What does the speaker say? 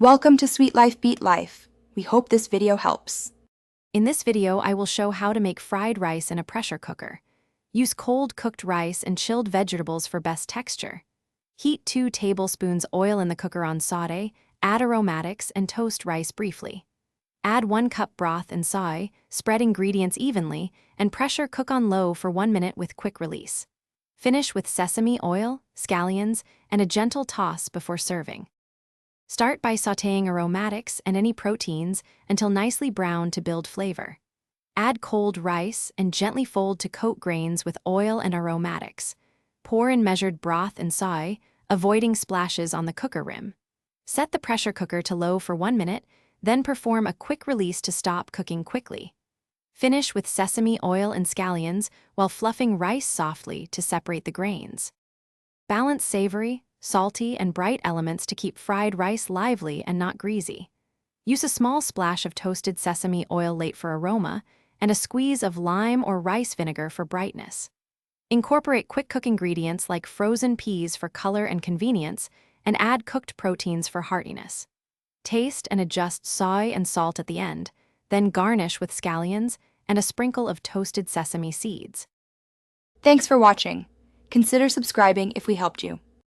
Welcome to Sweet Life Beat Life. We hope this video helps. In this video, I will show how to make fried rice in a pressure cooker. Use cold cooked rice and chilled vegetables for best texture. Heat 2 tablespoons oil in the cooker on sauté, add aromatics, and toast rice briefly. Add 1 cup broth and sauté, spread ingredients evenly, and pressure cook on low for 1 minute with quick release. Finish with sesame oil, scallions, and a gentle toss before serving. Start by sautéing aromatics and any proteins until nicely brown to build flavor. Add cold rice and gently fold to coat grains with oil and aromatics. Pour in measured broth and sauté, avoiding splashes on the cooker rim. Set the pressure cooker to low for 1 minute, then perform a quick release to stop cooking quickly. Finish with sesame oil and scallions while fluffing rice softly to separate the grains. Balance savory, salty, and bright elements to keep fried rice lively and not greasy. Use a small splash of toasted sesame oil late for aroma and a squeeze of lime or rice vinegar for brightness. Incorporate quick-cook ingredients like frozen peas for color and convenience, and add cooked proteins for heartiness. Taste and adjust soy and salt at the end, then garnish with scallions and a sprinkle of toasted sesame seeds. Thanks for watching. Consider subscribing if we helped you.